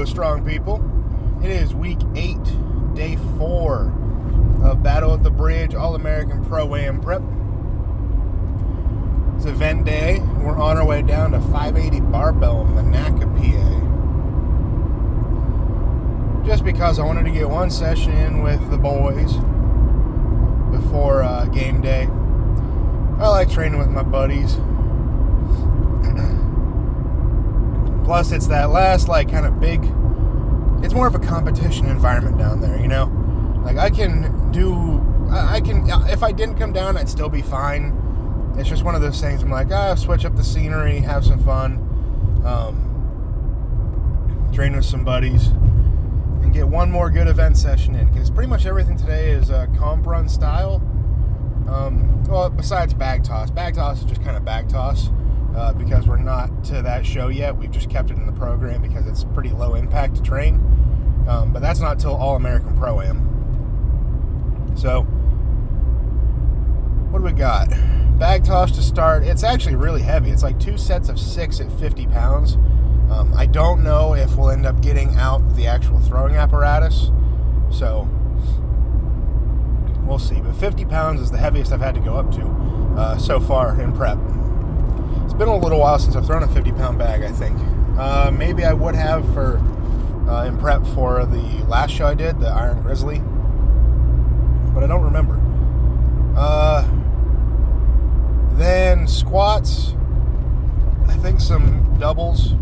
strong people. It is week 8, day 4 of Battle at the Bridge All-American Pro-Am Prep. It's event day. We're on our way down to 580 Barbell in Monaca, PA. Just because I wanted to get one session in with the boys before game day. I like training with my buddies. Plus, it's that last, kind of big... It's more of a competition environment down there, you know? I can if I didn't come down, I'd still be fine. It's just one of those things. I'm like, switch up the scenery, have some fun, train with some buddies, and get one more good event session in. Because pretty much everything today is comp run style. Well, besides bag toss. Bag toss is just kind of bag toss. Because we're not to that show yet. We've just kept it in the program because it's pretty low impact to train. But that's not till All-American Pro-Am. So, what do we got? Bag toss to start. It's actually really heavy. It's like 2 sets of 6 at 50 pounds. I don't know if we'll end up getting out the actual throwing apparatus. So, we'll see. But 50 pounds is the heaviest I've had to go up to so far in prep. It's been a little while since I've thrown a 50-pound bag, I think. Maybe I would have for in prep for the last show I did, the Iron Grizzly. But I don't remember. Then squats. I think some doubles.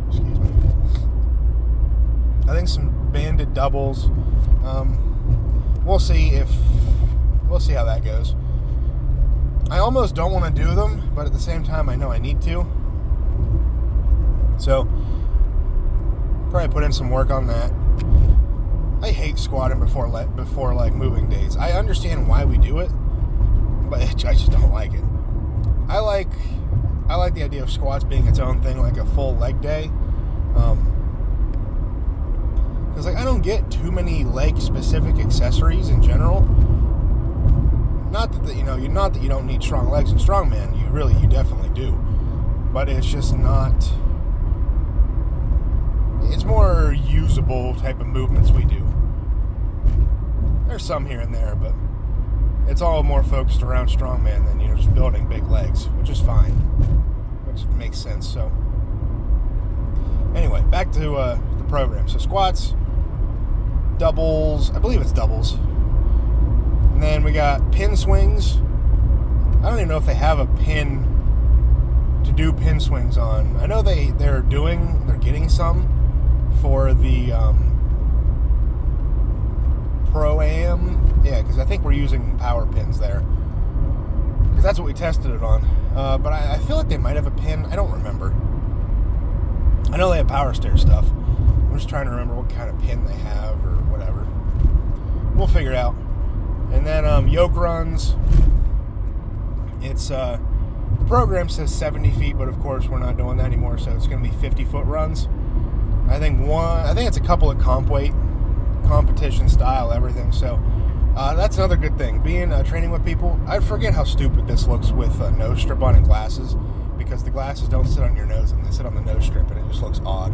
Excuse me. I think some banded doubles. We'll see how that goes. I almost don't want to do them, but at the same time, I know I need to. So, probably put in some work on that. I hate squatting before moving days. I understand why we do it, but I just don't like it. I like the idea of squats being its own thing, like a full leg day. Because I don't get too many leg-specific accessories in general. Not that you don't need strong legs in strongman. You definitely do. But it's just not. It's more usable type of movements we do. There's some here and there, but it's all more focused around strongman than just building big legs, which is fine, which makes sense. So anyway, back to the program. So squats, doubles. I believe it's doubles. And then we got pin swings. I don't even know if they have a pin to do pin swings on. I know they're getting some for the Pro-Am. Yeah, because I think we're using power pins there. Because that's what we tested it on. But I feel like they might have a pin. I don't remember. I know they have power stair stuff. I'm just trying to remember what kind of pin they have or whatever. We'll figure it out. And then yoke runs. It's the program says 70 feet, but of course we're not doing that anymore, so it's going to be 50-foot runs. I think it's a couple of comp weight, competition style, everything. So that's another good thing. Being training with people, I forget how stupid this looks with nose strip on and glasses, because the glasses don't sit on your nose and they sit on the nose strip, and it just looks odd.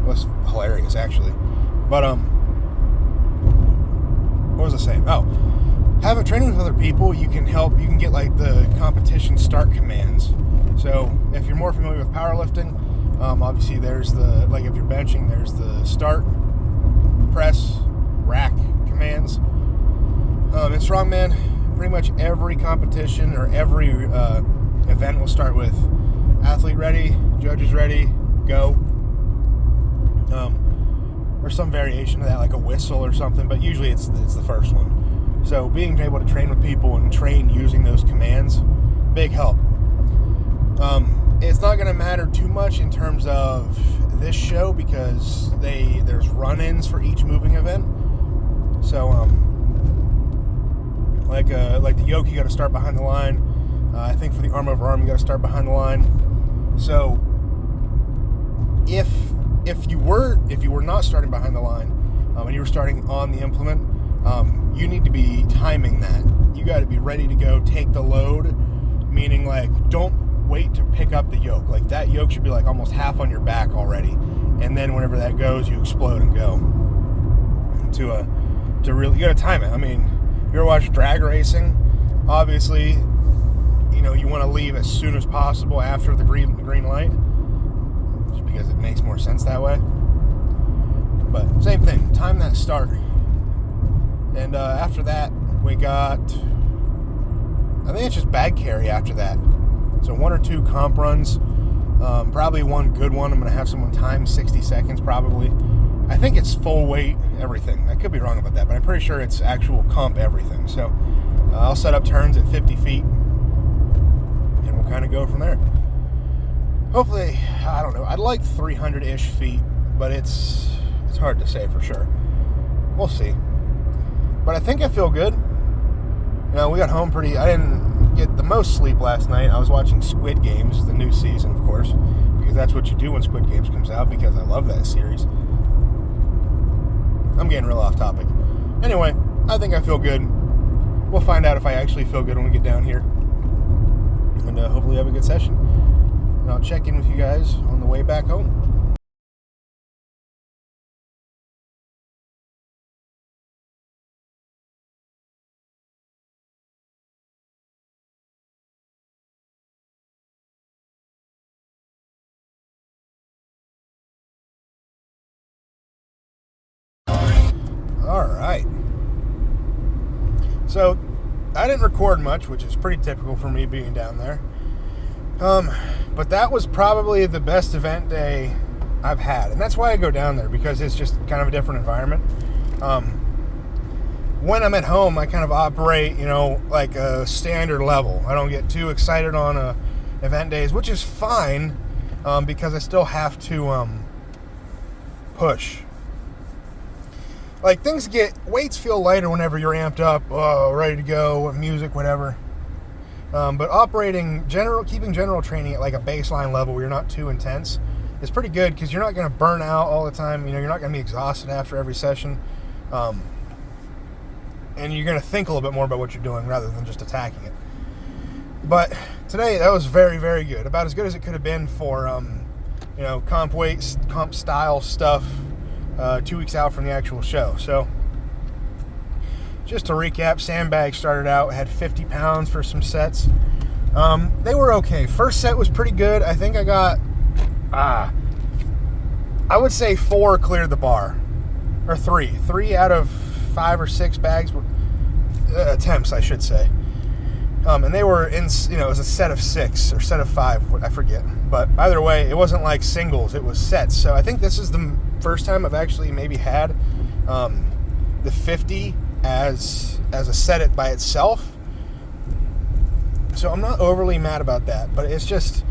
It looks hilarious, actually. But what was I saying? Having training with other people, you can get the competition start commands. So if you're more familiar with powerlifting, obviously there's if you're benching, there's the start, press, rack commands. In strongman, pretty much every competition or every event will start with athlete ready, judges ready, go. Or some variation of that, like a whistle or something, but usually it's the first one. So being able to train with people and train using those commands, big help. It's not going to matter too much in terms of this show because there's run-ins for each moving event. So like the yoke, you got to start behind the line. I think for the arm over arm, you got to start behind the line. So if you were not starting behind the line and you were starting on the implement, you need to be timing that. You got to be ready to go take the load, meaning don't weight to pick up the yoke. Like that yoke should be like almost half on your back already, and then whenever that goes, you explode and go. To really, you gotta time it. I mean, if you ever watch drag racing, obviously, you want to leave as soon as possible after the green light, just because it makes more sense that way. But same thing, time that start. And after that, we got, I think it's just bag carry after that. So 1 or 2 comp runs, probably one good one. I'm going to have someone time 60 seconds probably. I think it's full weight everything. I could be wrong about that, but I'm pretty sure it's actual comp everything. So I'll set up turns at 50 feet, and we'll kind of go from there. Hopefully, I don't know, I'd like 300-ish feet, but it's hard to say for sure. We'll see. But I think I feel good. We got home I didn't get the most sleep last night. I was watching Squid Games, the new season, of course, because that's what you do when Squid Games comes out, because I love that series. I'm getting real off topic. Anyway, I think I feel good. We'll find out if I actually feel good when we get down here. And hopefully have a good session. And I'll check in with you guys on the way back home. All right. So, I didn't record much, which is pretty typical for me being down there. But that was probably the best event day I've had. And that's why I go down there, because it's just kind of a different environment. When I'm at home, I kind of operate, like a standard level. I don't get too excited on event days, which is fine, because I still have to push. Like, weights feel lighter whenever you're amped up, ready to go, music, whatever. But keeping general training at like a baseline level where you're not too intense is pretty good, because you're not going to burn out all the time. You're not going to be exhausted after every session. And you're going to think a little bit more about what you're doing rather than just attacking it. But today, that was very, very good. About as good as it could have been for, comp weights, comp style stuff. 2 weeks out from the actual show. So, just to recap, sandbag started out, had 50 pounds for some sets. They were okay. First set was pretty good. I think I got, I would say 4 cleared the bar. Or 3. 3 out of 5 or 6 bags were attempts, I should say. And they were in, it was a set of 6 or set of 5, I forget. But either way, it wasn't like singles, it was sets. So I think this is the first time I've actually maybe had the 50 as a set it by itself. So I'm not overly mad about that, but it's just,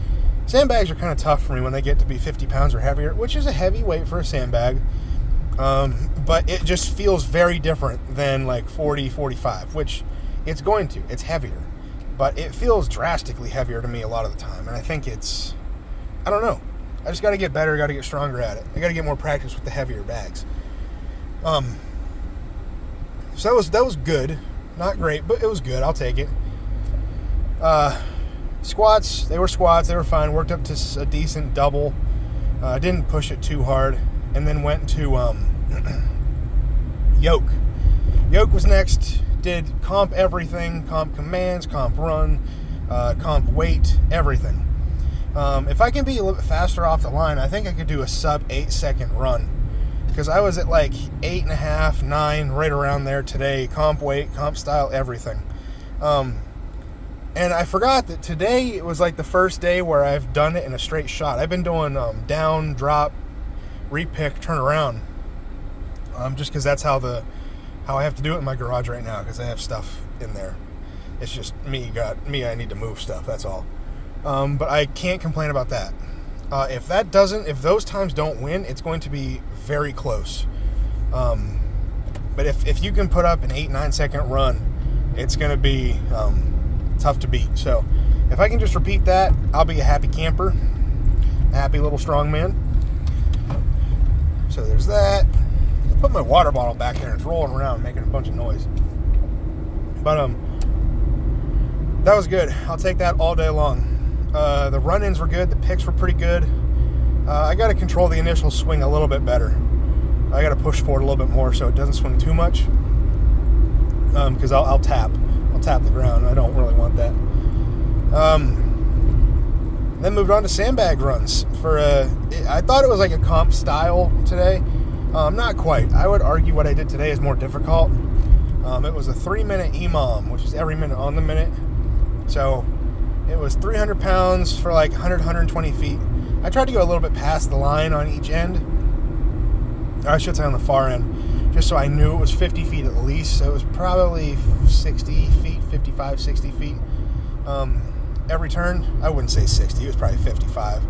sandbags are kind of tough for me when they get to be 50 pounds or heavier, which is a heavy weight for a sandbag. But it just feels very different than like 40, 45, which it's going to. It's heavier. But it feels drastically heavier to me a lot of the time. And I think I don't know. I just got to get better, got to get stronger at it. I got to get more practice with the heavier bags. So that was good. Not great, but it was good. I'll take it. Squats, they were fine. Worked up to a decent double. Didn't push it too hard. And then went to yoke. Yoke was next. Did comp everything. Comp commands, comp run, comp weight, everything. If I can be a little bit faster off the line, I think I could do a sub 8 second run. Because I was at like 8.5, 9, right around there today. Comp weight, comp style, everything. And I forgot that today it was like the first day where I've done it in a straight shot. I've been doing down, drop, repick, turn around. Just because that's how I have to do it in my garage right now, because I have stuff in there. It's just I need to move stuff, that's all. But I can't complain about that. If those times don't win, it's going to be very close. But if you can put up an 8-9 second run, it's going to be tough to beat. So if I can just repeat that, I'll be a happy camper, a happy little strong man. So there's that. I put my water bottle back there and it's rolling around making a bunch of noise. But that was good. I'll take that all day long. The run-ins were good. The picks were pretty good. I got to control the initial swing a little bit better. I got to push forward a little bit more so it doesn't swing too much. Because I'll tap the ground. I don't really want that. Then moved on to sandbag runs. I thought it was like a comp style today. Not quite. I would argue what I did today is more difficult. It was a 3-minute EMOM, which is every minute on the minute. So it was 300 pounds for like 100, 120 feet. I tried to go a little bit past the line on each end. Or I should say on the far end, just so I knew it was 50 feet at least. So it was probably 60 feet, 55, 60 feet. Every turn, I wouldn't say 60, it was probably 55.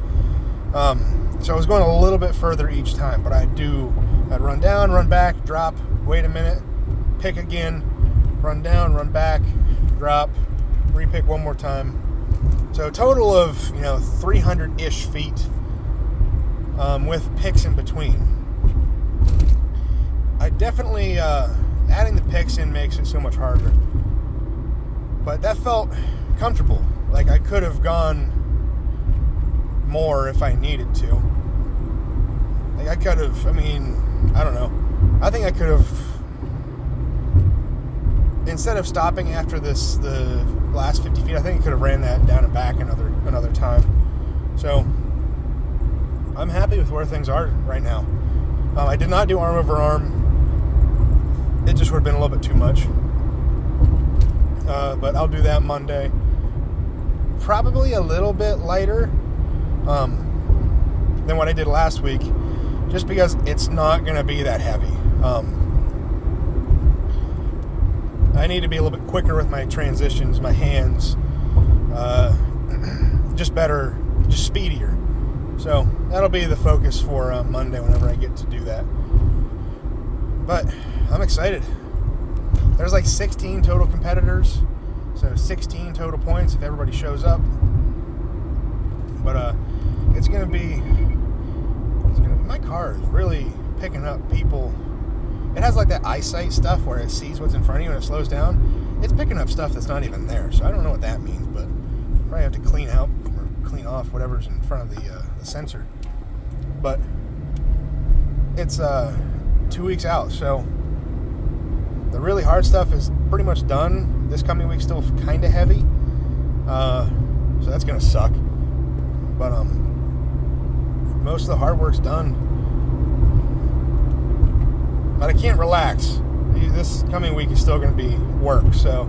So I was going a little bit further each time, but I'd run down, run back, drop, wait a minute, pick again, run down, run back, drop, repick one more time. So a total of 300-ish feet with picks in between. I definitely adding the picks in makes it so much harder, but that felt comfortable. Like I could have gone more if I needed to. Like I could have. I don't know. I think I could have. Instead of stopping after the last 50 feet, I think I could have ran that down and back another time. So I'm happy with where things are right now. I did not do arm over arm. It just would have been a little bit too much. But I'll do that Monday. Probably a little bit lighter than what I did last week, just because it's not going to be that heavy. I need to be a little bit quicker with my transitions, my hands, just better, just speedier. So that'll be the focus for Monday whenever I get to do that. But I'm excited. There's like 16 total competitors, so 16 total points if everybody shows up. But it's gonna be. My car is really picking up people. It has like that eyesight stuff where it sees what's in front of you and it slows down. It's picking up stuff that's not even there, so I don't know what that means, but probably have to clean out or clean off whatever's in front of the sensor. But it's 2 weeks out, so the really hard stuff is pretty much done. This coming week's still kind of heavy, so that's gonna suck. But most of the hard work's done. But I can't relax. This coming week is still going to be work, so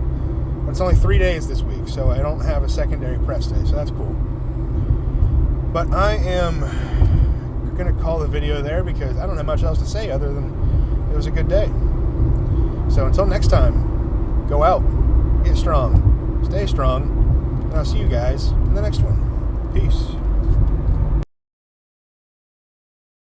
it's only 3 days this week, so I don't have a secondary press day, so that's cool. But I am going to call the video there because I don't have much else to say other than it was a good day. So until next time, go out, get strong, stay strong, and I'll see you guys in the next one. Peace.